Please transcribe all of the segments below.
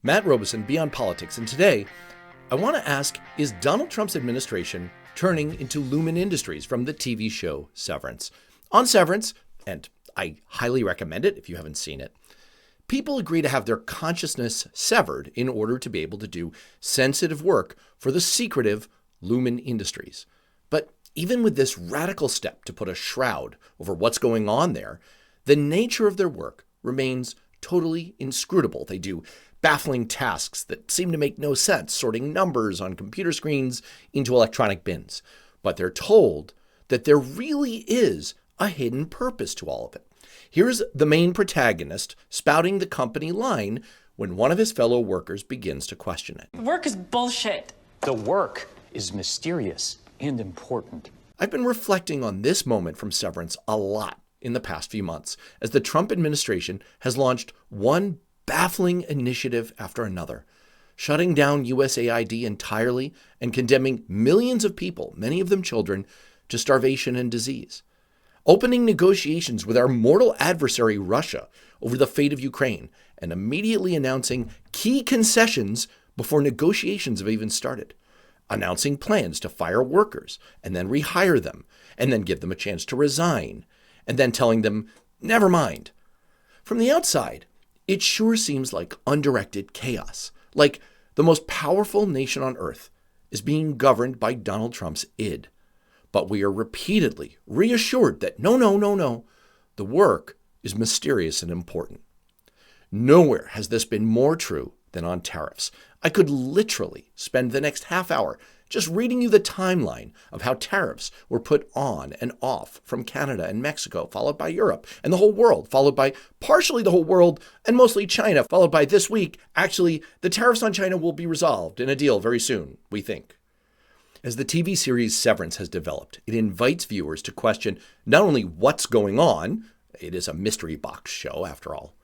Matt Robison, Beyond Politics, and today I want to ask, is Donald Trump's administration turning into Lumon Industries from the TV show Severance? On Severance, and I highly recommend it if you haven't seen it, people agree to have their consciousness severed in order to be able to do sensitive work for the secretive Lumon Industries. But even with this radical step to put a shroud over what's going on there, the nature of their work remains totally inscrutable. They do baffling tasks that seem to make no sense, sorting numbers on computer screens into electronic bins. But they're told that there really is a hidden purpose to all of it. Here's the main protagonist spouting the company line when one of his fellow workers begins to question it. The work is bullshit. The work is mysterious and important. I've been reflecting on this moment from Severance a lot in the past few months, as the Trump administration has launched one baffling initiative after another, shutting down USAID entirely and condemning millions of people, many of them children, to starvation and disease, opening negotiations with our mortal adversary Russia over the fate of Ukraine, and immediately announcing key concessions before negotiations have even started, announcing plans to fire workers and then rehire them and then give them a chance to resign, and then telling them, never mind. From the outside, it sure seems like undirected chaos, like the most powerful nation on earth is being governed by Donald Trump's id. But we are repeatedly reassured that no, the work is mysterious and important. Nowhere has this been more true than on tariffs. I could literally spend the next half hour just reading you the timeline of how tariffs were put on and off from Canada and Mexico, followed by Europe and the whole world, followed by partially the whole world and mostly China, followed by this week. Actually, the tariffs on China will be resolved in a deal very soon, we think. As the TV series Severance has developed, it invites viewers to question not only what's going on, it is a mystery box show after all,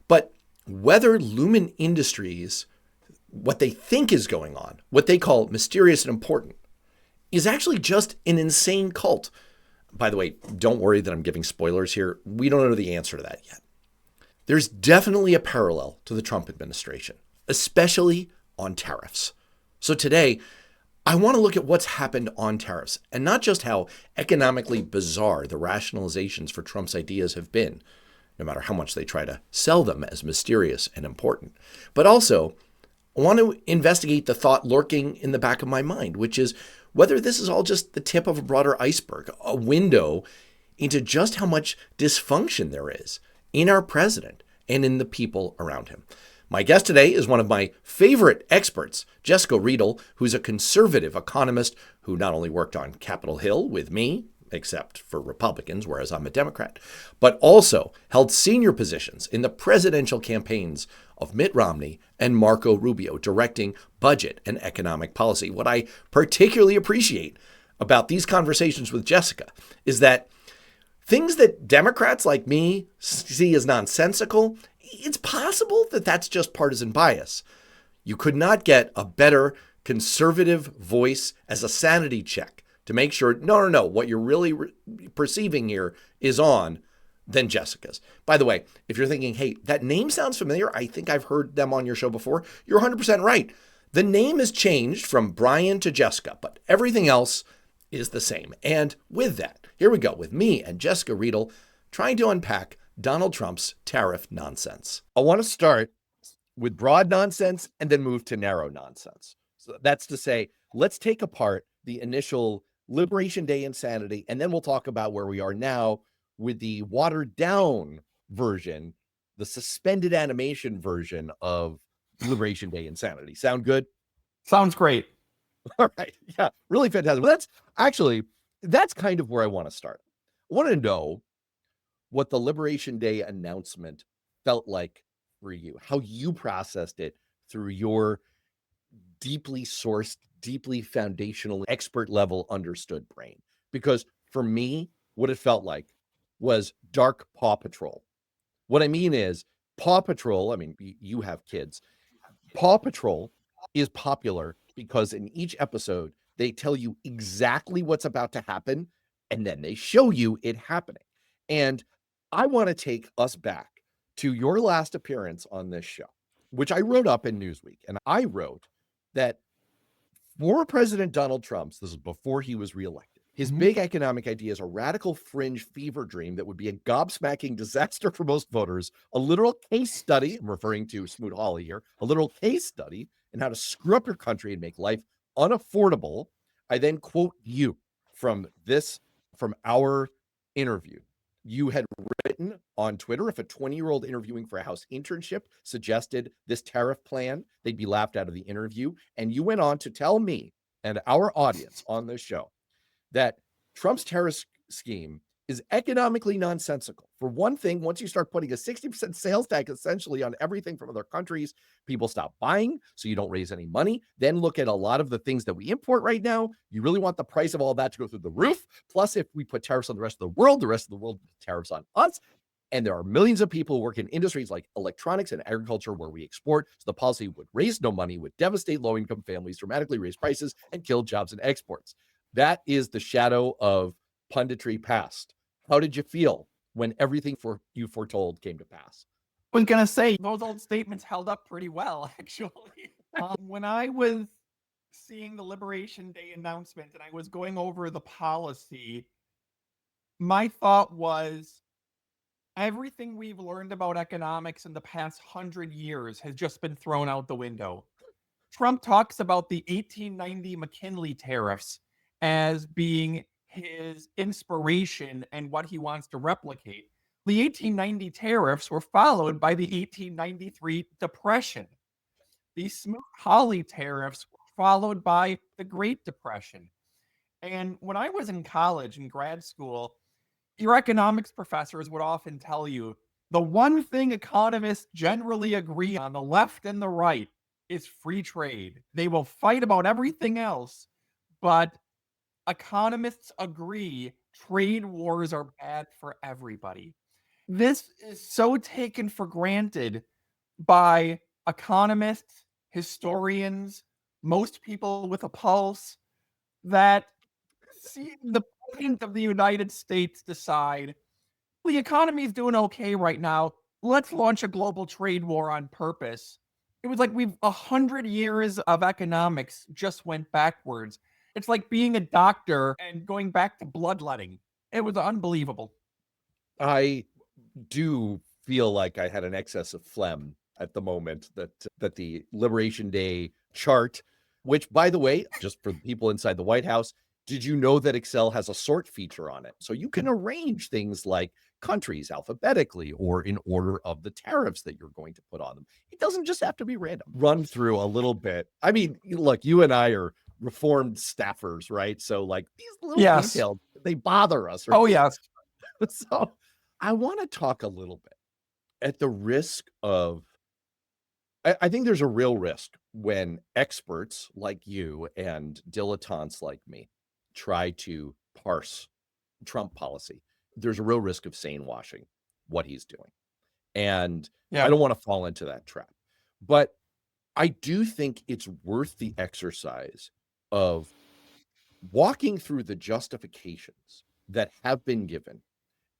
but whether Lumon Industries, what they think is going on, what they call mysterious and important, is actually just an insane cult. By the way, don't worry that I'm giving spoilers here. We don't know the answer to that yet. There's definitely a parallel to the Trump administration, especially on tariffs. So today, I want to look at what's happened on tariffs, and not just how economically bizarre the rationalizations for Trump's ideas have been, no matter how much they try to sell them as mysterious and important, but also I want to investigate the thought lurking in the back of my mind, which is whether this is all just the tip of a broader iceberg, a window into just how much dysfunction there is in our president and in the people around him. My guest today is one of my favorite experts, Jessica Riedl, who's a conservative economist who not only worked on Capitol Hill with me, except for Republicans, whereas I'm a Democrat, but also held senior positions in the presidential campaigns of Mitt Romney and Marco Rubio, directing budget and economic policy. What I particularly appreciate about these conversations with Jessica is that things that Democrats like me see as nonsensical, it's possible that that's just partisan bias. You could not get a better conservative voice as a sanity check to make sure, no, what you're really perceiving here is on, than Jessica's. By the way, if you're thinking, hey, that name sounds familiar, I think I've heard them on your show before, you're 100% right. The name has changed from Brian to Jessica, but everything else is the same. And with that, here we go with me and Jessica Riedl trying to unpack Donald Trump's tariff nonsense. I want to start with broad nonsense and then move to narrow nonsense. So that's to say, let's take apart the initial Liberation Day insanity, and then we'll talk about where we are now with the watered down version, the suspended animation version of Liberation Day insanity. Sound good? Sounds great. All right. Yeah, really fantastic. Well, that's kind of where I want to start. I want to know what the Liberation Day announcement felt like for you, how you processed it through your deeply sourced, deeply foundational, expert level understood brain. Because for me, what it felt like was dark Paw Patrol. What I mean is Paw Patrol, I mean, you have kids. Paw Patrol is popular because in each episode, they tell you exactly what's about to happen, and then they show you it happening. And I want to take us back to your last appearance on this show. which I wrote up in Newsweek. And I wrote that former President Donald Trump, this is before he was reelected, his big economic idea is a radical fringe fever dream that would be a gobsmacking disaster for most voters, a literal case study, I'm referring to Smoot-Hawley here, a literal case study in how to screw up your country and make life unaffordable. I then quote you from our interview. You had written on Twitter, if a 20-year-old interviewing for a House internship suggested this tariff plan, they'd be laughed out of the interview. And you went on to tell me and our audience on this show that Trump's tariff scheme is economically nonsensical. For one thing, once you start putting a 60% sales tax essentially on everything from other countries, people stop buying, so you don't raise any money. Then look at a lot of the things that we import right now. You really want the price of all that to go through the roof. Plus, if we put tariffs on the rest of the world puts tariffs on us. And there are millions of people who work in industries like electronics and agriculture where we export. So the policy would raise no money, would devastate low-income families, dramatically raise prices, and kill jobs and exports. That is the shadow of punditry past. How did you feel when everything you foretold came to pass? I was going to say, those old statements held up pretty well, actually. When I was seeing the Liberation Day announcement and I was going over the policy, my thought was, everything we've learned about economics in the past 100 years has just been thrown out the window. Trump talks about the 1890 McKinley tariffs as being his inspiration and what he wants to replicate. The 1890 tariffs were followed by the 1893 Depression. The Smoot-Hawley tariffs were followed by the Great Depression. And when I was in college and grad school, your economics professors would often tell you the one thing economists generally agree on, the left and the right, is free trade. They will fight about everything else, but economists agree trade wars are bad for everybody. This is so taken for granted by economists, historians, most people with a pulse, that seeing the president of the United States decide the economy is doing okay right now, let's launch a global trade war on purpose. It was like 100 years of economics just went backwards. It's like being a doctor and going back to bloodletting. It was unbelievable. I do feel like I had an excess of phlegm at the moment that the Liberation Day chart, which, by the way, just for the people inside the White House, did you know that Excel has a sort feature on it? So you can arrange things like countries alphabetically or in order of the tariffs that you're going to put on them. It doesn't just have to be random. Run through a little bit. I mean, look, you and I are reformed staffers, right? So like these little details, they bother us. Right? Oh, yes. So I want to talk a little bit at the risk of, I think there's a real risk when experts like you and dilettantes like me try to parse Trump policy. There's a real risk of sane washing what he's doing. And I don't want to fall into that trap. But I do think it's worth the exercise of walking through the justifications that have been given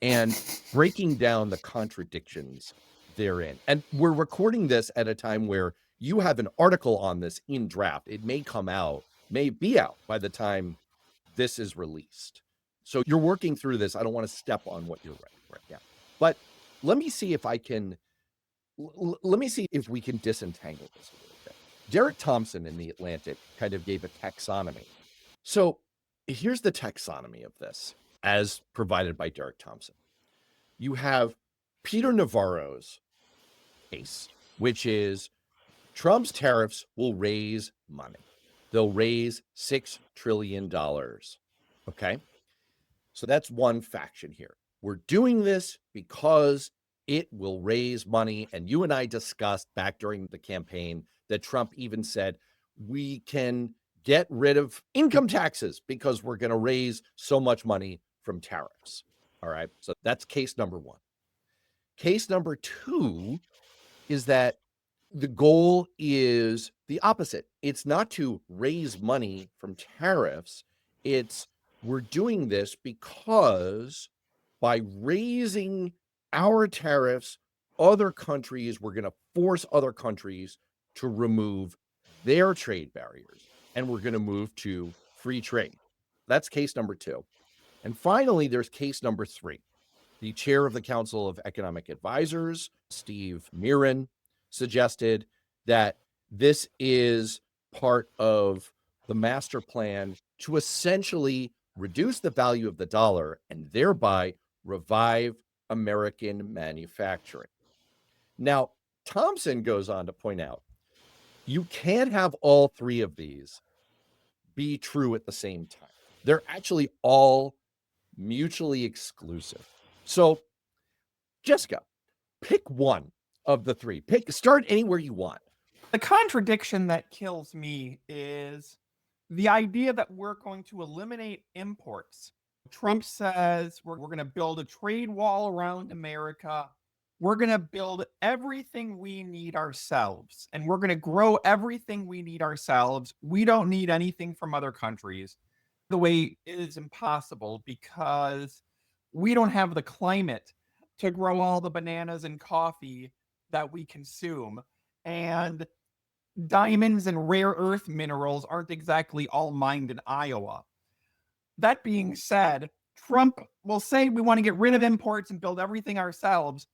and breaking down the contradictions therein. And we're recording this at a time where you have an article on this in draft. It may be out by the time this is released. So you're working through this. I don't want to step on what you're writing right now. But let me see if we can disentangle this a little bit. Derek Thompson in The Atlantic kind of gave a taxonomy. So here's the taxonomy of this, as provided by Derek Thompson. You have Peter Navarro's case, which is Trump's tariffs will raise money. They'll raise $6 trillion. Okay. So that's one faction here. We're doing this because it will raise money. And you and I discussed back during the campaign that Trump even said we can get rid of income taxes because we're going to raise so much money from tariffs. All right. So that's case number one. Case number two is that the goal is the opposite. It's not to raise money from tariffs. It's we're doing this because by raising our tariffs, other countries, we're going to force other countries to remove their trade barriers, and we're going to move to free trade. That's case number 2. And finally, there's case number 3. The chair of the Council of Economic Advisors, Steve Mirren, suggested that this is part of the master plan to essentially reduce the value of the dollar and thereby revive American manufacturing. Now, Thompson goes on to point out, you can't have all 3 of these be true at the same time. They're actually all mutually exclusive. So, Jessica, pick one of the 3. Start anywhere you want. The contradiction that kills me is the idea that we're going to eliminate imports. Trump says we're going to build a trade wall around America. We're going to build everything we need ourselves, and we're going to grow everything we need ourselves. We don't need anything from other countries. The way is impossible because we don't have the climate to grow all the bananas and coffee that we consume. And diamonds and rare earth minerals aren't exactly all mined in Iowa. That being said, Trump will say we want to get rid of imports and build everything ourselves.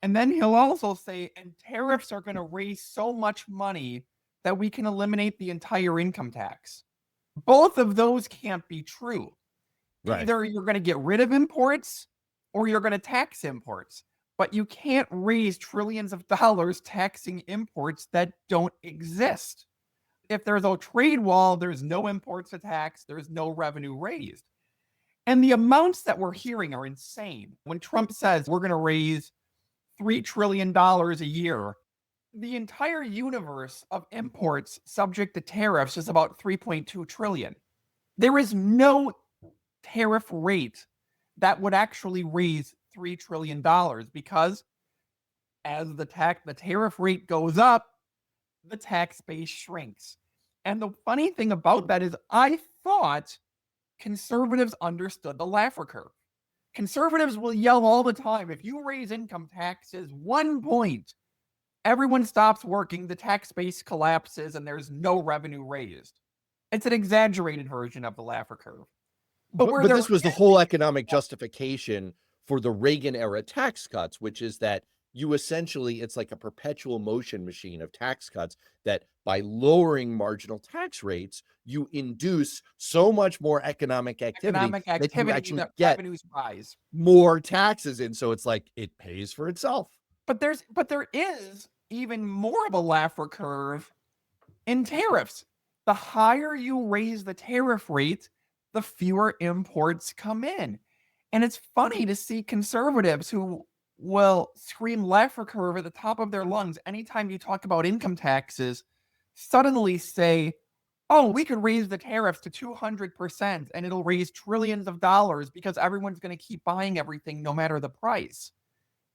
And then he'll also say, and tariffs are going to raise so much money that we can eliminate the entire income tax. Both of those can't be true. Right. Either you're going to get rid of imports or you're going to tax imports. But you can't raise trillions of dollars taxing imports that don't exist. If there's a trade wall, there's no imports to tax, there's no revenue raised. And the amounts that we're hearing are insane. When Trump says we're going to raise $3 trillion a year, the entire universe of imports subject to tariffs is about 3.2 trillion. There is no tariff rate that would actually raise $3 trillion because as the tariff rate goes up, the tax base shrinks. And the funny thing about that is I thought conservatives understood the Laffer curve. Conservatives will yell all the time, if you raise income taxes 1 point, everyone stops working, the tax base collapses, and there's no revenue raised. It's an exaggerated version of the Laffer curve. But this was the whole economic justification for the Reagan era tax cuts, which is that you essentially, it's like a perpetual motion machine of tax cuts, that by lowering marginal tax rates, you induce so much more economic activity that you actually get revenues rise, more taxes in. So it's like it pays for itself. But there is even more of a Laffer curve in tariffs. The higher you raise the tariff rate, the fewer imports come in. And it's funny to see conservatives who will scream Laffer curve at the top of their lungs anytime you talk about income taxes, suddenly say, oh, we could raise the tariffs to 200% and it'll raise trillions of dollars because everyone's going to keep buying everything no matter the price.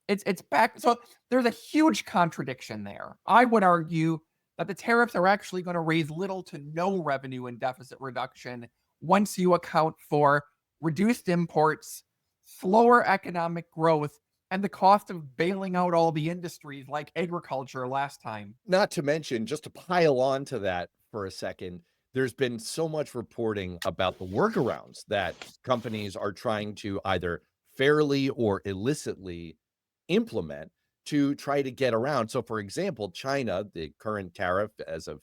It's back. So there's a huge contradiction there. I would argue that the tariffs are actually going to raise little to no revenue and deficit reduction once you account for reduced imports, slower economic growth, and the cost of bailing out all the industries like agriculture last time. Not to mention, just to pile on to that for a second, there's been so much reporting about the workarounds that companies are trying to either fairly or illicitly implement to try to get around. So, for example, China, the current tariff as of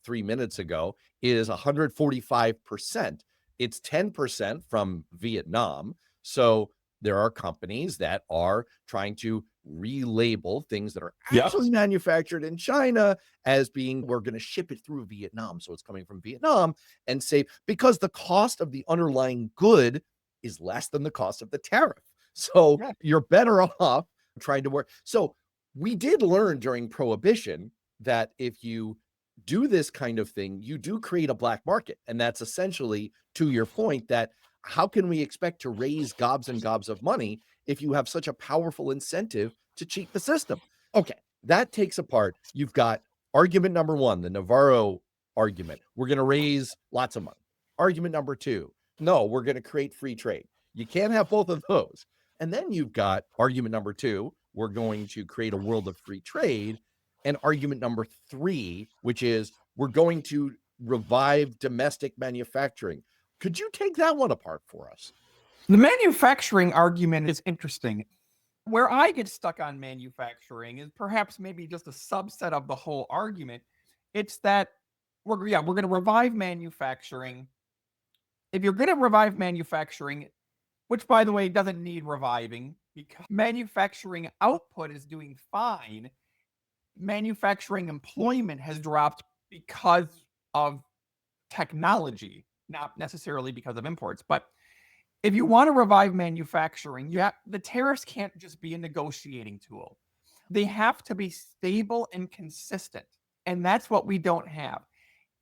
3 minutes ago is 145%. It's 10% from Vietnam. So there are companies that are trying to relabel things that are actually manufactured in China as being, we're going to ship it through Vietnam. So it's coming from Vietnam and say, because the cost of the underlying good is less than the cost of the tariff. So you're better off trying to work. So we did learn during Prohibition that if you do this kind of thing, you do create a black market. And that's essentially, to your point, that how can we expect to raise gobs and gobs of money if you have such a powerful incentive to cheat the system? Okay, that takes apart. You've got argument number 1, the Navarro argument. We're going to raise lots of money. Argument number 2, no, we're going to create free trade. You can't have both of those. And then you've got argument number 2, we're going to create a world of free trade. And argument number 3, which is we're going to revive domestic manufacturing. Could you take that one apart for us? The manufacturing argument is interesting. Where I get stuck on manufacturing is perhaps maybe just a subset of the whole argument. It's that we're going to revive manufacturing. If you're going to revive manufacturing, which by the way doesn't need reviving because manufacturing output is doing fine, manufacturing employment has dropped because of technology, not necessarily because of imports. But if you want to revive manufacturing, the tariffs can't just be a negotiating tool. They have to be stable and consistent. And that's what we don't have.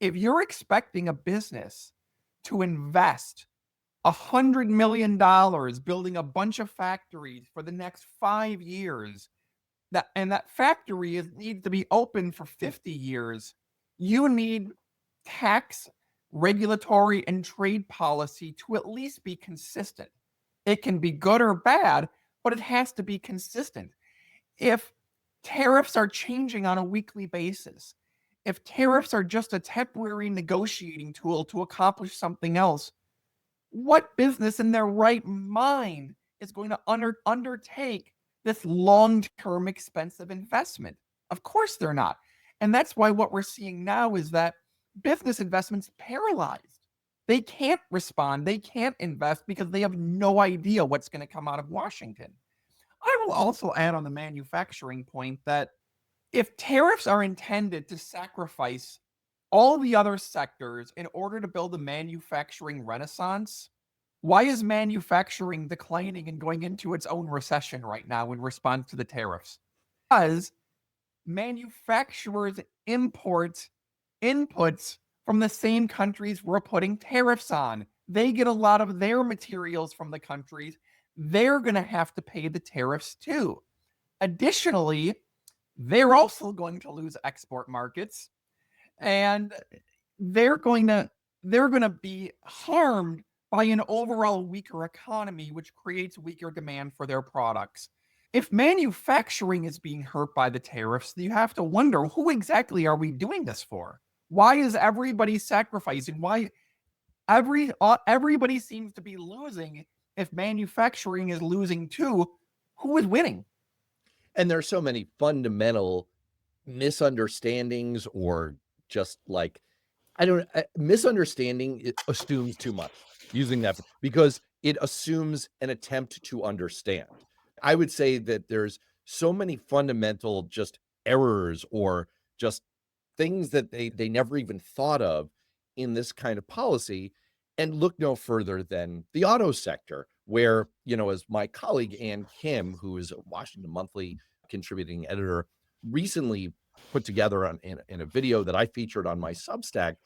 If you're expecting a business to invest $100 million building a bunch of factories for the next 5 years, that factory needs to be open for 50 years, you need tax, regulatory, and trade policy to at least be consistent. It can be good or bad, but it has to be consistent. If tariffs are changing on a weekly basis, if tariffs are just a temporary negotiating tool to accomplish something else, what business in their right mind is going to undertake this long-term expensive investment? Of course they're not. And that's why what we're seeing now is that business investment's paralyzed. They can't respond. They can't invest because they have no idea what's going to come out of Washington. I will also add on the manufacturing point that if tariffs are intended to sacrifice all the other sectors in order to build a manufacturing renaissance, why is manufacturing declining and going into its own recession right now in response to the tariffs? Because manufacturers import inputs from the same countries we're putting tariffs on. They get a lot of their materials from the countries. They're going to have to pay the tariffs too. Additionally, they're also going to lose export markets, and they're going to be harmed by an overall weaker economy, which creates weaker demand for their products. If manufacturing is being hurt by the tariffs, you have to wonder, who exactly are we doing this for? Why is everybody sacrificing? Why everybody seems to be losing? If manufacturing is losing too, who is winning? And there are so many fundamental misunderstandings, or just like, misunderstanding, it assumes too much, using that, because it assumes an attempt to understand. I would say that there's so many fundamental just errors, or just things that they never even thought of in this kind of policy. And look no further than the auto sector, where, as my colleague Ann Kim, who is a Washington Monthly contributing editor, recently put together in a video that I featured on my Substack,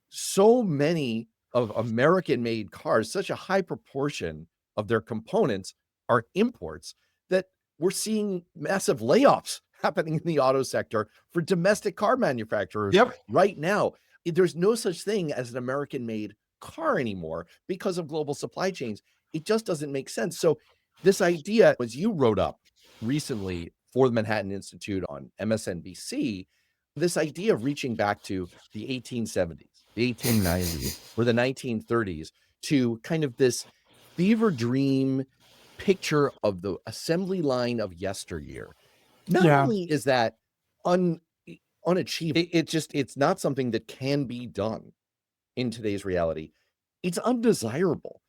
so many of American-made cars, such a high proportion of their components are imports, that we're seeing massive layoffs happening in the auto sector for domestic car manufacturers right now. There's no such thing as an American-made car anymore because of global supply chains. It just doesn't make sense. So this idea, as you wrote up recently for the Manhattan Institute on MSNBC, this idea of reaching back to the 1870s, the 1890s, or the 1930s, to kind of this fever dream picture of the assembly line of yesteryear. Not only is that unachievable, it's not something that can be done in today's reality. It's undesirable.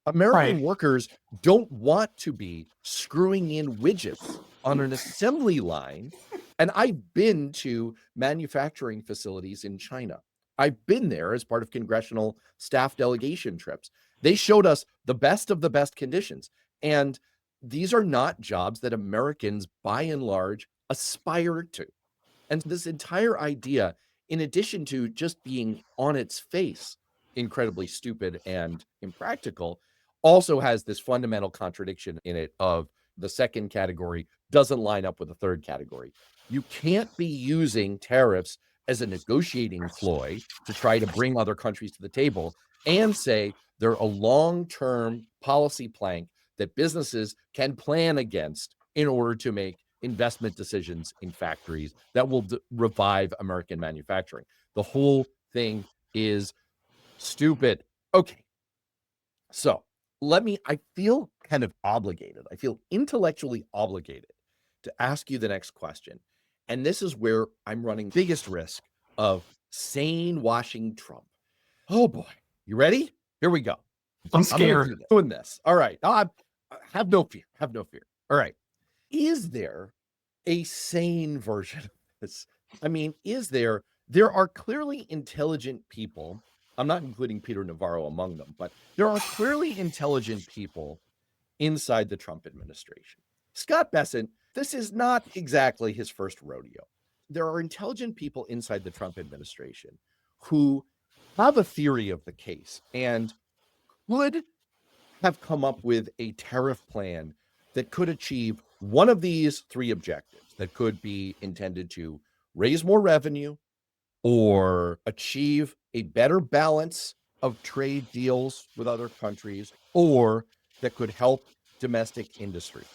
American workers don't want to be screwing in widgets on an assembly line. And I've been to manufacturing facilities in China. I've been there as part of congressional staff delegation trips. They showed us the best of the best conditions. And these are not jobs that Americans, by and large, aspire to. And this entire idea, in addition to just being on its face incredibly stupid and impractical, also has this fundamental contradiction in it of the second category doesn't line up with the third category. You can't be using tariffs as a negotiating ploy to try to bring other countries to the table and say they're a long-term policy plank that businesses can plan against in order to make investment decisions in factories that will revive American manufacturing. The whole thing is stupid. Okay. So I feel kind of obligated. I feel intellectually obligated to ask you the next question. And this is where I'm running biggest risk of sane washing Trump. Oh boy. You ready? Here we go. I'm I'm gonna scared. doing this. All right. Have no fear. Have no fear. All right. Is there a sane version of this? I mean, there are clearly intelligent people. I'm not including Peter Navarro among them, but there are clearly intelligent people inside the Trump administration. Scott Bessent, this is not exactly his first rodeo. There are intelligent people inside the Trump administration who have a theory of the case and would have come up with a tariff plan that could achieve one of these three objectives, that could be intended to raise more revenue or achieve a better balance of trade deals with other countries, or that could help domestic industries.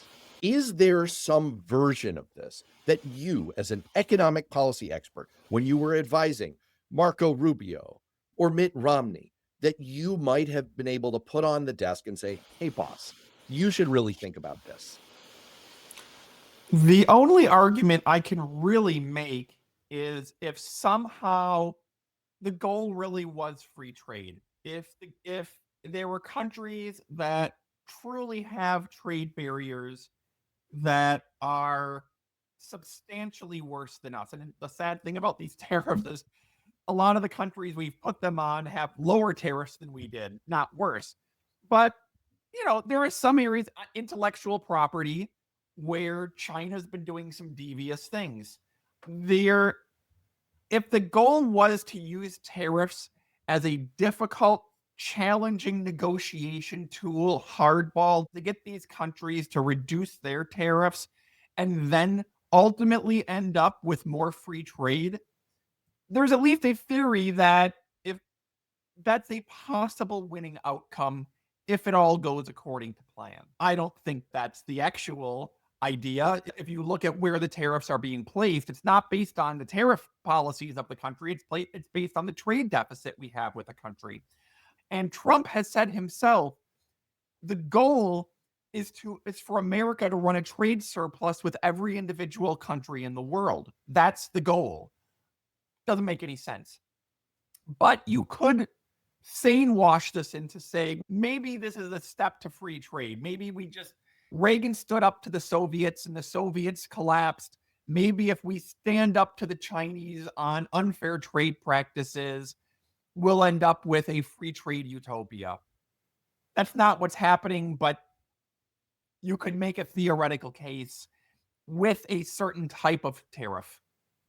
Is there some version of this that you, as an economic policy expert, when you were advising Marco Rubio or Mitt Romney, that you might have been able to put on the desk and say, hey, boss, you should really think about this? The only argument I can really make is if somehow the goal really was free trade. If there were countries that truly have trade barriers that are substantially worse than us. And the sad thing about these tariffs is a lot of the countries we've put them on have lower tariffs than we did, not worse. But, there are some areas, intellectual property, where China's been doing some devious things. If the goal was to use tariffs as a difficult, challenging negotiation tool, hardball, to get these countries to reduce their tariffs and then ultimately end up with more free trade, there's at least a theory that if that's a possible winning outcome if it all goes according to plan. I don't think that's the actual idea. If you look at where the tariffs are being placed, it's not based on the tariff policies of the country. It's based on the trade deficit we have with the country. And Trump has said himself, the goal is for America to run a trade surplus with every individual country in the world. That's the goal. Doesn't make any sense. But you could sane wash this into saying, maybe this is a step to free trade. Maybe Reagan stood up to the Soviets and the Soviets collapsed. Maybe if we stand up to the Chinese on unfair trade practices, we'll end up with a free trade utopia. That's not what's happening, but you could make a theoretical case with a certain type of tariff.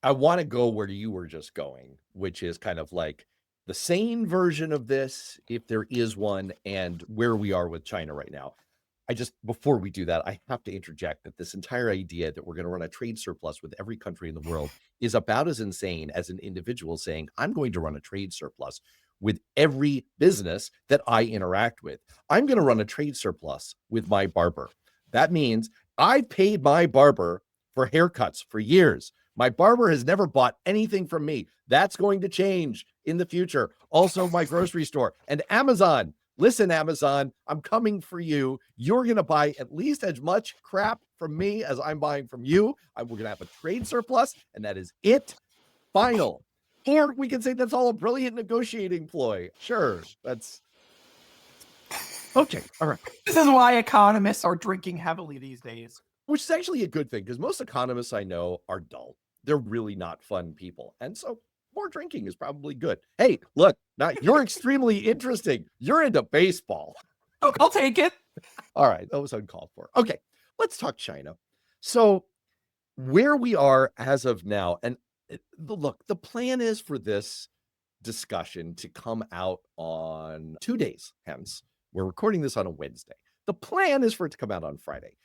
I want to go where you were just going, which is kind of like the sane version of this, if there is one, and where we are with China right now. Before we do that, I have to interject that this entire idea that we're going to run a trade surplus with every country in the world is about as insane as an individual saying, I'm going to run a trade surplus with every business that I interact with. I'm going to run a trade surplus with my barber. That means I've paid my barber for haircuts for years. My barber has never bought anything from me. That's going to change in the future. Also, my grocery store and Amazon. Listen, Amazon, I'm coming for you. You're going to buy at least as much crap from me as I'm buying from you. We're going to have a trade surplus, and that is it. Final. Or we can say that's all a brilliant negotiating ploy. Sure, that's okay. All right. This is why economists are drinking heavily these days. Which is actually a good thing, because most economists I know are dull. They're really not fun people. And so more drinking is probably good. Hey, look, now you're extremely interesting. You're into baseball. Oh, I'll take it. All right, that was uncalled for. Okay, let's talk China. So where we are as of now, and look, the plan is for this discussion to come out on 2 days hence. We're recording this on a Wednesday. The plan is for it to come out on Friday.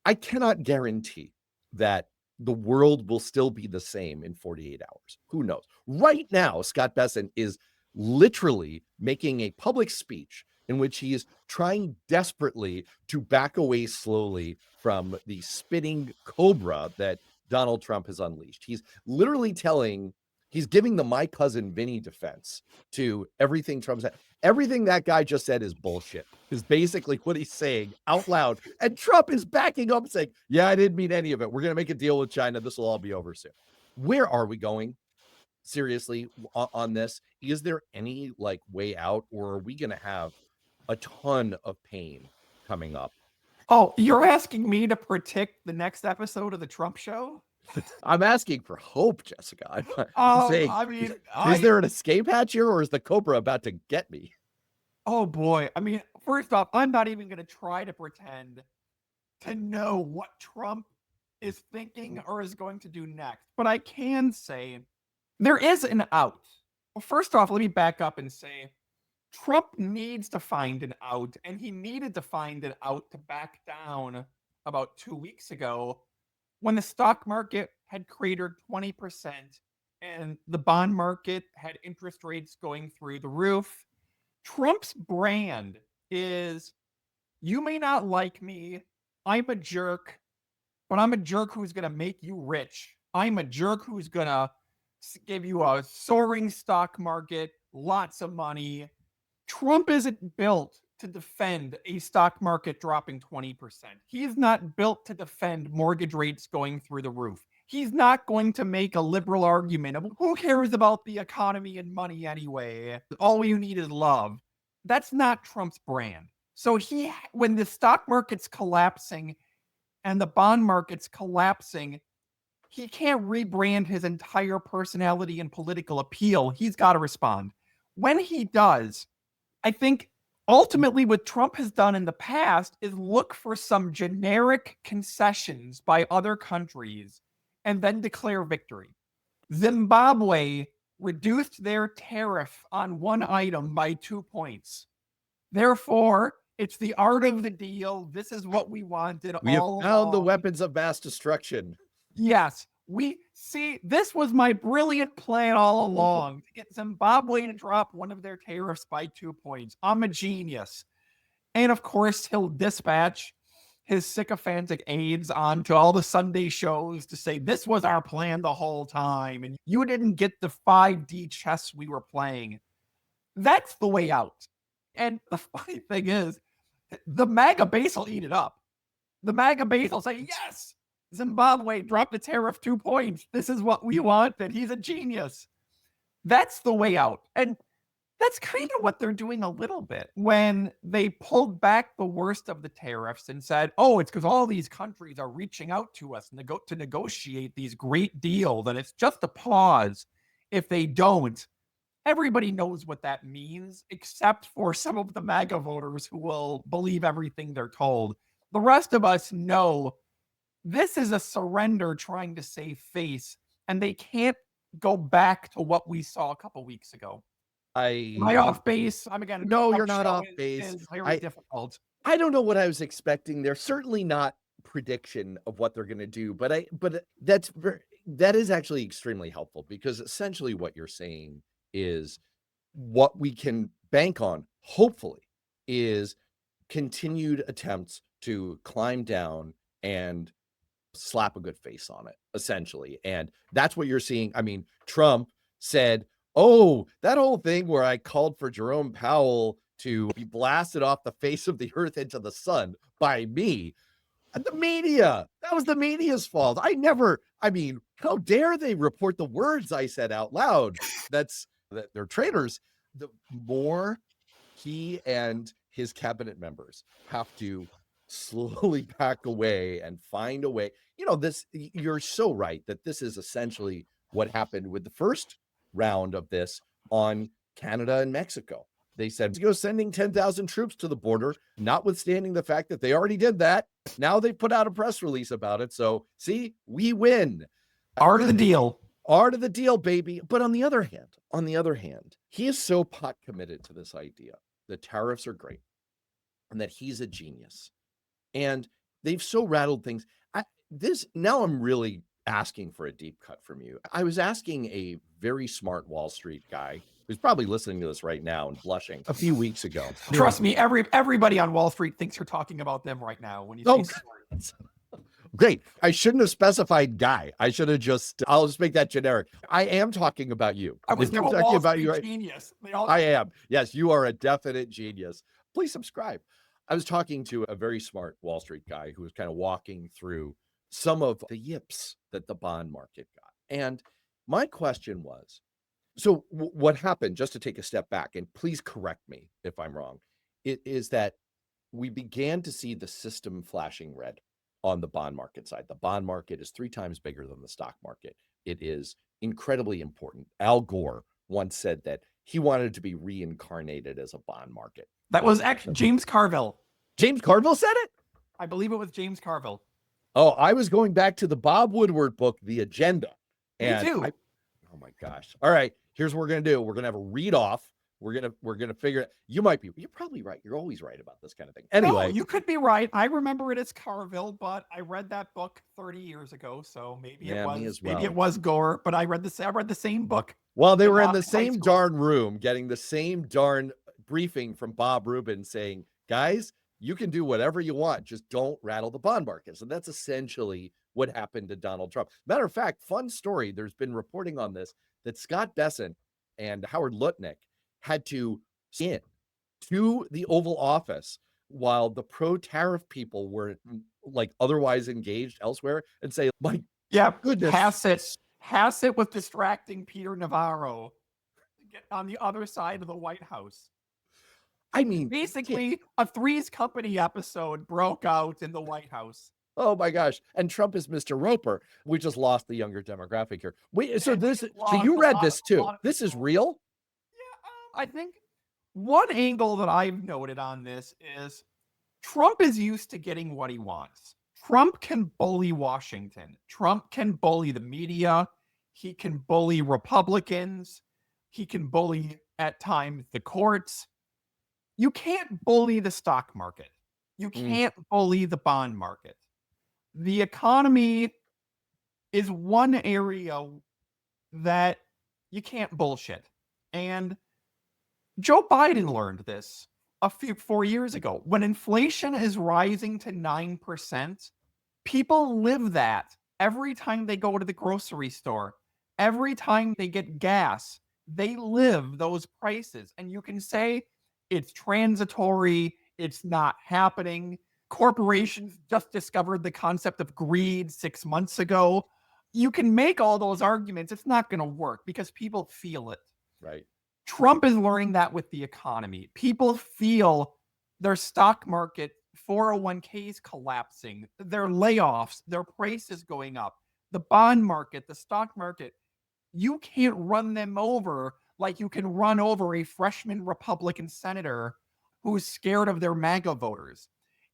I cannot guarantee that the world will still be the same in 48 hours. Who knows? Right now, Scott Bessent is literally making a public speech in which he is trying desperately to back away slowly from the spinning cobra that Donald Trump has unleashed. He's literally he's giving the my cousin Vinny defense to everything Trump said. Everything that guy just said is bullshit, is basically what he's saying out loud. And Trump is backing up saying, yeah, I didn't mean any of it. We're going to make a deal with China. This will all be over soon. Where are we going? Seriously, on this? Is there any like way out, or are we going to have a ton of pain coming up? Oh, you're asking me to predict the next episode of the Trump show? I'm asking for hope, Jessica. I'm saying, I mean, is there an escape hatch here, or is the cobra about to get me? Oh boy. I mean, first off, I'm not even going to try to pretend to know what Trump is thinking or is going to do next. But I can say there is an out. Well, first off, let me back up and say Trump needs to find an out, and he needed to find an out to back down about 2 weeks ago when the stock market had cratered 20% and the bond market had interest rates going through the roof. Trump's brand is, you may not like me, I'm a jerk, but I'm a jerk who's going to make you rich. I'm a jerk who's going to give you a soaring stock market, lots of money. Trump isn't built to defend a stock market dropping 20%. He's not built to defend mortgage rates going through the roof. He's not going to make a liberal argument of who cares about the economy and money anyway? All you need is love. That's not Trump's brand. So when the stock market's collapsing and the bond market's collapsing, he can't rebrand his entire personality and political appeal. He's got to respond. When he does, I think ultimately what Trump has done in the past is look for some generic concessions by other countries and then declare victory. Zimbabwe reduced their tariff on one item by 2 points. Therefore, it's the art of the deal. This is what we wanted. We have all found the along. weapons of mass destruction. Yes, we see. This was my brilliant plan all along to get Zimbabwe to drop one of their tariffs by 2 points. I'm a genius. And of course, he'll dispatch his sycophantic aides onto all the Sunday shows to say, this was our plan the whole time. And you didn't get the 5D chess we were playing. That's the way out. And the funny thing is, the MAGA base will eat it up. The MAGA base will say, yes, Zimbabwe dropped the tariff 2 points. This is what we wanted. He's a genius. That's the way out. And that's kind of what they're doing a little bit when they pulled back the worst of the tariffs and said, oh, it's because all these countries are reaching out to us to negotiate these great deals. And it's just a pause. If they don't, everybody knows what that means, except for some of the MAGA voters who will believe everything they're told. The rest of us know this is a surrender trying to save face, and they can't go back to what we saw a couple weeks ago. Am I off base? I'm again. No, you're not off base. Is very difficult. I don't know what I was expecting. They're certainly not prediction of what they're going to do, but that is actually extremely helpful, because essentially what you're saying is what we can bank on, hopefully, is continued attempts to climb down and slap a good face on it, essentially. And that's what you're seeing. I mean, Trump said, oh, that whole thing where I called for Jerome Powell to be blasted off the face of the earth into the sun by me. And the media, that was the media's fault. I mean, how dare they report the words I said out loud? That they're traitors. The more he and his cabinet members have to slowly back away and find a way. You're so right that this is essentially what happened with the first round of this on Canada and Mexico. They said, go sending 10,000 troops to the border, notwithstanding the fact that they already did that. Now they put out a press release about it. So see, we win. Art of the deal. Art of the deal, baby. But on the other hand, he is so pot committed to this idea that tariffs are great and that he's a genius. And they've so rattled things. Now I'm really asking for a deep cut from you. I was asking a very smart Wall Street guy who's probably listening to this right now and blushing a few weeks ago. Trust me, everybody on Wall Street thinks you're talking about them right now when you say Oh, smart. great. I shouldn't have specified guy. I should have I'll just make that generic. I am talking about you. I was I'm a talking Wall about Street you. genius. They all I am. Yes, you are a definite genius. Please subscribe. I was talking to a very smart Wall Street guy who was kind of walking through some of the yips that the bond market got. And my question was, so what happened, just to take a step back, and please correct me if I'm wrong, it is that we began to see the system flashing red on the bond market side. The bond market is 3 times bigger than the stock market. It is incredibly important. Al Gore once said that he wanted to be reincarnated as a bond market. That was actually James Carville. James Carville said it? I believe it was James Carville. Oh, I was going back to the Bob Woodward book, The Agenda. Me too. Oh my gosh. All right, here's what we're going to do. We're going to have a read off. We're going to figure it. You're probably right. You're always right about this kind of thing. Anyway, no, you could be right. I remember it as Carville, but I read that book 30 years ago, so maybe it was maybe it was Gore, but I read the same book. Well, they were in the same darn room getting the same darn briefing from Bob Rubin saying, guys, you can do whatever you want. Just don't rattle the bond markets. And that's essentially what happened to Donald Trump. Matter of fact, fun story. There's been reporting on this that Scott Bessent and Howard Lutnick had to in to the Oval Office while the pro-tariff people were like otherwise engaged elsewhere and say, my goodness. Hassett was distracting Peter Navarro to get on the other side of the White House. I mean, basically, a Three's Company episode broke out in the White House. Oh my gosh. And Trump is Mr. Roper. We just lost the younger demographic here. Wait, so you read this too. This is real? Yeah, I think one angle that I've noted on this is Trump is used to getting what he wants. Trump can bully Washington. Trump can bully the media. He can bully Republicans. He can bully, at times, the courts. You can't bully the stock market. You can't bully the bond market. The economy is one area that you can't bullshit. And Joe Biden learned this 4 years ago. When inflation is rising to 9%, people live that every time they go to the grocery store. Every time they get gas, they live those prices. And you can say it's transitory, it's not happening. Corporations just discovered the concept of greed 6 months ago. You can make all those arguments. It's not going to work because people feel it. Right. Trump is learning that with the economy. People feel their stock market 401ks collapsing, their layoffs, their prices going up, the bond market, the stock market. You can't run them over like you can run over a freshman Republican senator who's scared of their MAGA voters.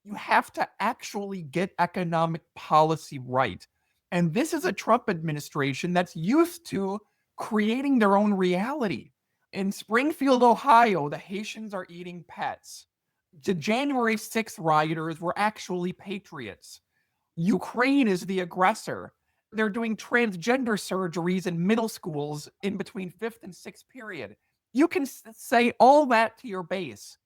You have to actually get economic policy right. And this is a Trump administration that's used to creating their own reality. In Springfield, Ohio, the Haitians are eating pets. The January 6th rioters were actually patriots. Ukraine is the aggressor. They're doing transgender surgeries in middle schools in between 5th and 6th period. You can say all that to your base.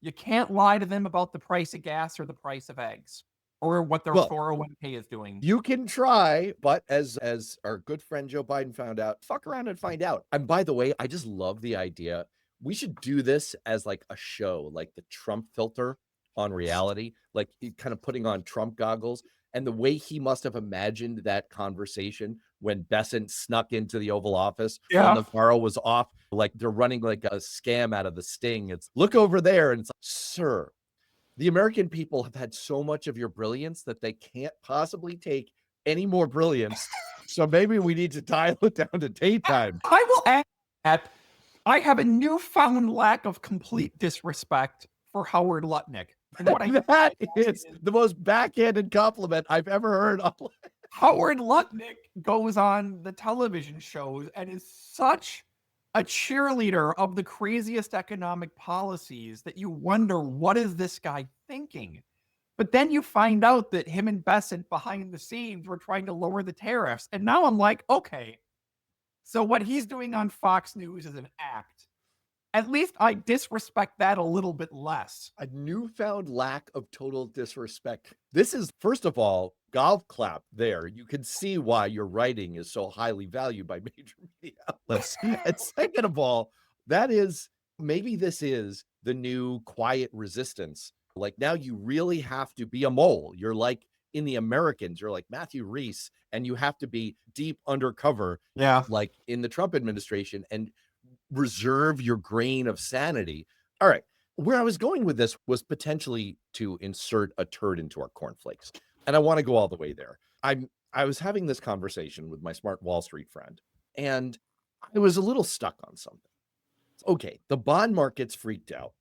You can't lie to them about the price of gas or the price of eggs or what their 401k is doing. You can try, but as our good friend Joe Biden found out, fuck around and find out. And by the way, I just love the idea. We should do this as like a show, like the Trump filter on reality, like kind of putting on Trump goggles. And the way he must have imagined that conversation when Bessent snuck into the Oval Office when Navarro was off, like they're running like a scam out of the sting. It's look over there and it's like, sir, the American people have had so much of your brilliance that they can't possibly take any more brilliance. So maybe we need to dial it down to daytime. I will add that I have a newfound lack of complete disrespect for Howard Lutnick. And what that is the most backhanded compliment I've ever heard. Howard Lutnick goes on the television shows and is such a cheerleader of the craziest economic policies that you wonder, what is this guy thinking? But then you find out that him and Besant behind the scenes were trying to lower the tariffs. And now I'm like, okay, so what he's doing on Fox News is an act. At least I disrespect that a little bit less. A newfound lack of total disrespect. This is, first of all, golf clap there. You can see why your writing is so highly valued by major media outlets. And second of all, maybe this is the new quiet resistance. Like now you really have to be a mole. You're like in The Americans, you're like Matthew Reese, and you have to be deep undercover, like in the Trump administration, and reserve your grain of sanity. All right. Where I was going with this was potentially to insert a turd into our cornflakes. And I want to go all the way there. I was having this conversation with my smart Wall Street friend, and I was a little stuck on something. Okay, the bond market's freaked out.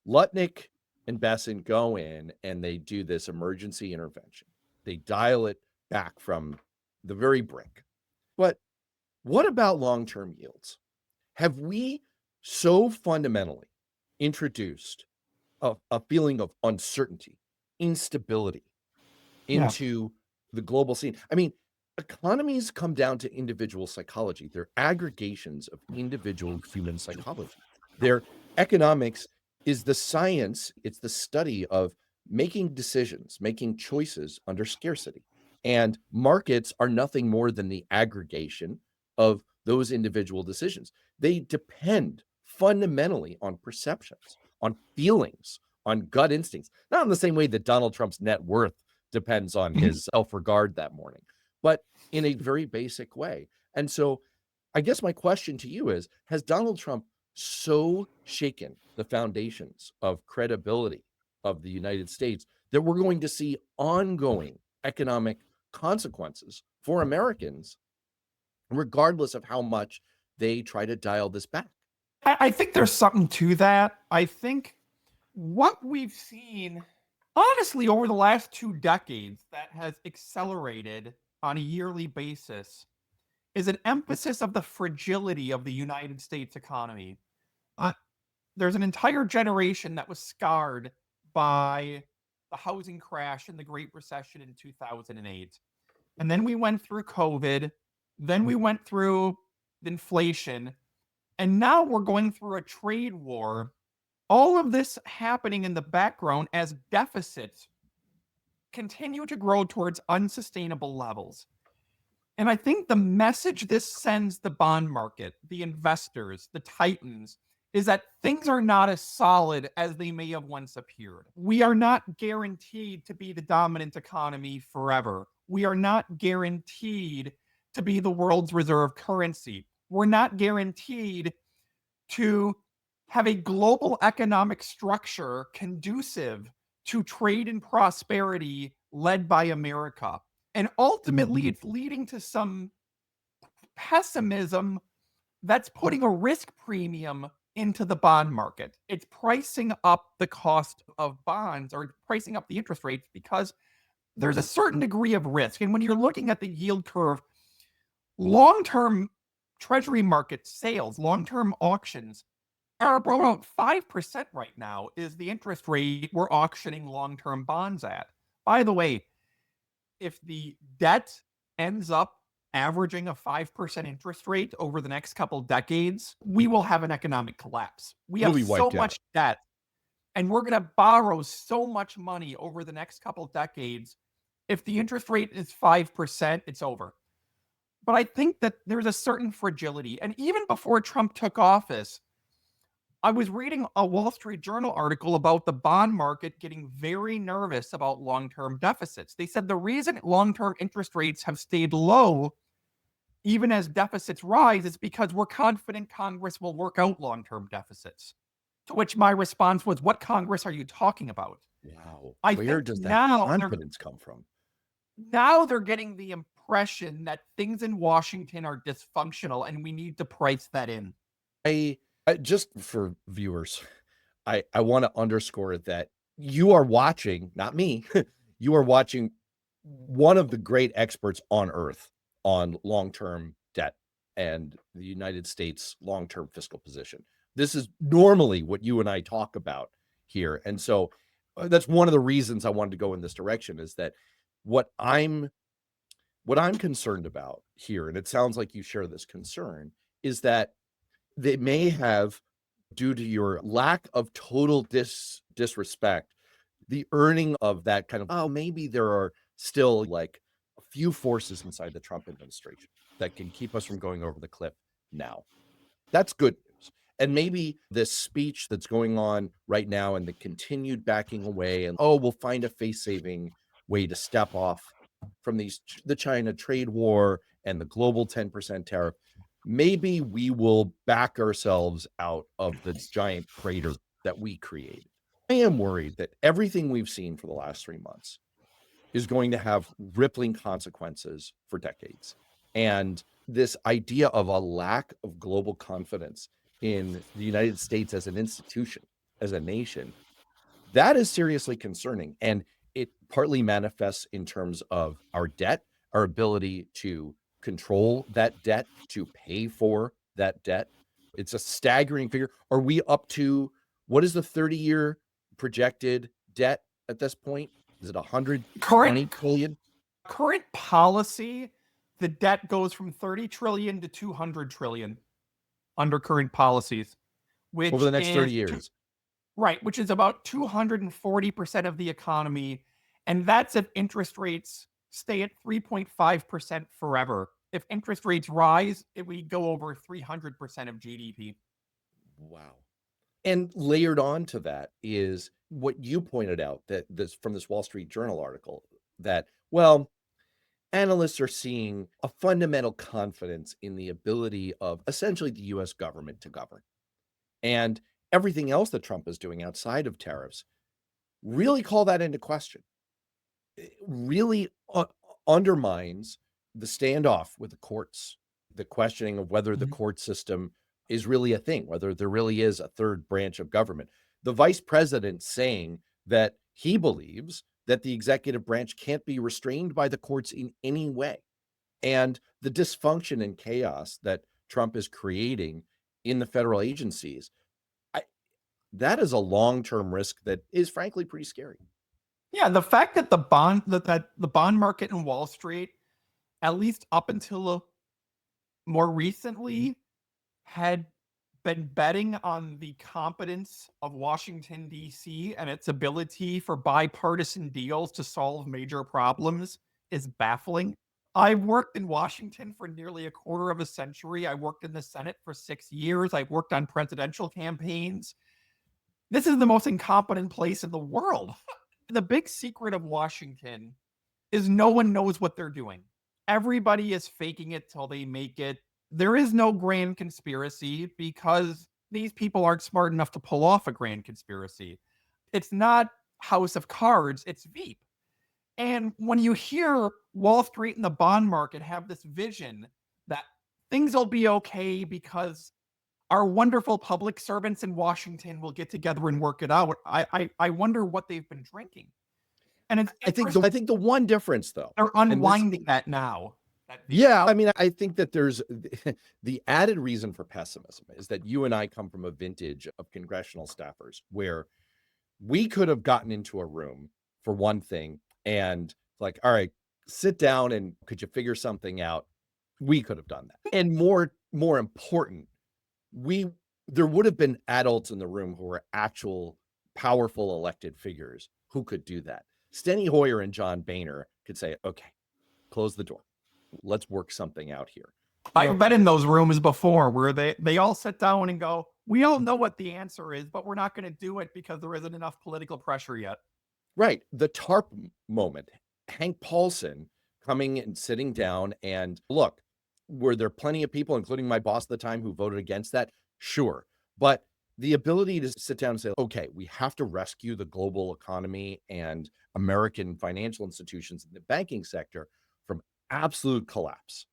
Lutnick and Besant go in and they do this emergency intervention. They dial it back from the very brink. But what about long-term yields? Have we so fundamentally introduced a feeling of uncertainty, instability into the global scene? I mean, economies come down to individual psychology. They're aggregations of individual human psychology. Their economics is the science, it's the study of making decisions, making choices under scarcity. And markets are nothing more than the aggregation of those individual decisions. They depend fundamentally on perceptions, on feelings, on gut instincts, not in the same way that Donald Trump's net worth depends on his self-regard that morning, but in a very basic way. And so I guess my question to you is, has Donald Trump so shaken the foundations of credibility of the United States that we're going to see ongoing economic consequences for Americans, regardless of how much they try to dial this back? I think there's something to that. I think what we've seen, honestly, over the last 2 decades that has accelerated on a yearly basis is an emphasis of the fragility of the United States economy. There's an entire generation that was scarred by the housing crash and the Great Recession in 2008. And then we went through COVID. Then we went through inflation. And now we're going through a trade war. All of this happening in the background as deficits continue to grow towards unsustainable levels. And I think the message this sends the bond market, the investors, the titans, is that things are not as solid as they may have once appeared. We are not guaranteed to be the dominant economy forever. We are not guaranteed to be the world's reserve currency. We're not guaranteed to have a global economic structure conducive to trade and prosperity led by America. And ultimately, it's leading to some pessimism that's putting a risk premium into the bond market. It's pricing up the cost of bonds or pricing up the interest rates because there's a certain degree of risk. And when you're looking at the yield curve, long-term treasury market sales, long-term auctions are about 5% right now is the interest rate we're auctioning long-term bonds at. By the way, if the debt ends up averaging a 5% interest rate over the next couple decades, we will have an economic collapse. We have so much debt, and we're going to borrow so much money over the next couple decades. If the interest rate is 5%, it's over. But I think that there's a certain fragility. And even before Trump took office, I was reading a Wall Street Journal article about the bond market getting very nervous about long-term deficits. They said the reason long-term interest rates have stayed low, even as deficits rise, is because we're confident Congress will work out long-term deficits. To which my response was, what Congress are you talking about? Wow. Where does that confidence come from? Now they're getting the impression that things in Washington are dysfunctional and we need to price that in. Just for viewers, I want to underscore that you are watching, not me, you are watching one of the great experts on earth on long-term debt and the United States long-term fiscal position. This is normally what you and I talk about here. And so that's one of the reasons I wanted to go in this direction, is that what I'm concerned about here, and it sounds like you share this concern, is that they may have, due to your lack of total disrespect, the earning of that kind of, oh, maybe there are still like a few forces inside the Trump administration that can keep us from going over the cliff now. That's good news. And maybe this speech that's going on right now and the continued backing away and, oh, we'll find a face-saving way to step off from the China trade war and the global 10% tariff. Maybe we will back ourselves out of the giant crater that we created. I am worried that everything we've seen for the last 3 months is going to have rippling consequences for decades. And this idea of a lack of global confidence in the United States as an institution, as a nation, that is seriously concerning. And it partly manifests in terms of our debt, our ability to control that debt, to pay for that debt. It's a staggering figure. Are we up to, what is the 30-year projected debt at this point? Is it 120 trillion? Current policy, the debt goes from 30 trillion to 200 trillion under current policies, which Over the next 30 is years. right, which is about 240% of the economy. And that's if interest rates stay at 3.5% forever. If interest rates rise, we go over 300% of GDP. Wow. And layered on to that is what you pointed out, that this from this Wall Street Journal article, that, well, analysts are seeing a fundamental confidence in the ability of essentially the US government to govern. And everything else that Trump is doing outside of tariffs really call that into question. It really undermines the standoff with the courts, the questioning of whether the court system is really a thing, whether there really is a third branch of government. The vice president saying that he believes that the executive branch can't be restrained by the courts in any way. And the dysfunction and chaos that Trump is creating in the federal agencies, that is a long-term risk that is frankly pretty scary. Yeah, the fact that the bond market in Wall Street, at least up until more recently, had been betting on the competence of Washington, D.C. and its ability for bipartisan deals to solve major problems is baffling. I've worked in Washington for nearly a quarter of a century. I worked in the Senate for 6 years. I've worked on presidential campaigns. This is the most incompetent place in the world. The big secret of Washington is no one knows what they're doing. Everybody is faking it till they make it. There is no grand conspiracy because these people aren't smart enough to pull off a grand conspiracy. It's not House of Cards, it's Veep. And when you hear Wall Street and the bond market have this vision that things will be okay because our wonderful public servants in Washington will get together and work it out, I wonder what they've been drinking. And it's I think the one difference, though, they're unwinding that now. Yeah, I mean, I think that there's the added reason for pessimism is that you and I come from a vintage of congressional staffers where we could have gotten into a room for one thing and like, all right, sit down and could you figure something out? We could have done that. And more important, there would have been adults in the room who were actual powerful elected figures who could do that. Steny Hoyer and John Boehner could say, okay, close the door. Let's work something out here. I've been in those rooms before where they all sit down and go, we all know what the answer is, but we're not going to do it because there isn't enough political pressure yet. Right. The TARP moment, Hank Paulson coming and sitting down and look, were there plenty of people, including my boss at the time, who voted against that? Sure. But the ability to sit down and say, okay, we have to rescue the global economy and American financial institutions in the banking sector from absolute collapse.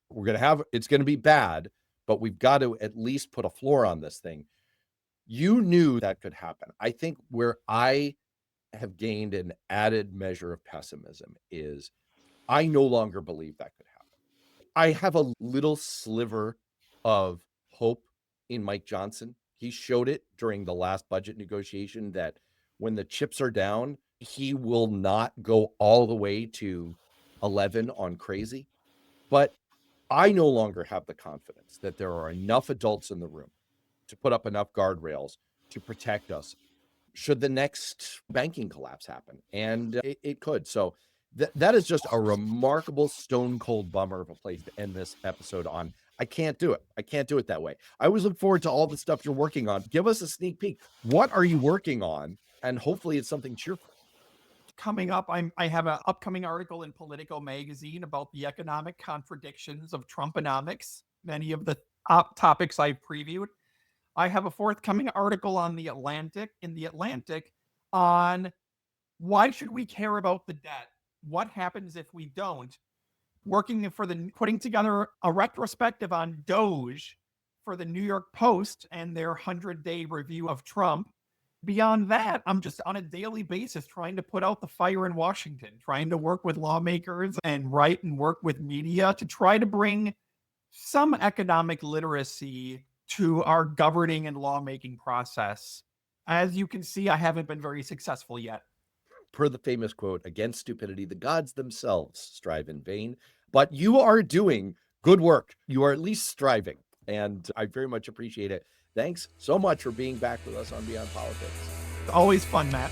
It's going to be bad, but we've got to at least put a floor on this thing. You knew that could happen. I think where I have gained an added measure of pessimism is I no longer believe that could happen. I have a little sliver of hope in Mike Johnson. He showed it during the last budget negotiation that when the chips are down, he will not go all the way to 11 on crazy, but I no longer have the confidence that there are enough adults in the room to put up enough guardrails to protect us should the next banking collapse happen. And it could. So that is just a remarkable stone cold bummer of a place to end this episode on. I can't do it. I can't do it that way. I always look forward to all the stuff you're working on. Give us a sneak peek. What are you working on? And hopefully it's something cheerful. Coming up, I have an upcoming article in Politico magazine about the economic contradictions of Trumponomics, many of the topics I've previewed. I have a forthcoming article on the Atlantic, on why should we care about the debt? What happens if we don't? Putting together a retrospective on Doge for the New York Post and their 100-day review of Trump. Beyond that, I'm just on a daily basis trying to put out the fire in Washington, trying to work with lawmakers and write and work with media to try to bring some economic literacy to our governing and lawmaking process. As you can see, I haven't been very successful yet. Per the famous quote, against stupidity, the gods themselves strive in vain. But you are doing good work. You are at least striving. And I very much appreciate it. Thanks so much for being back with us on Beyond Politics. Always fun, Matt.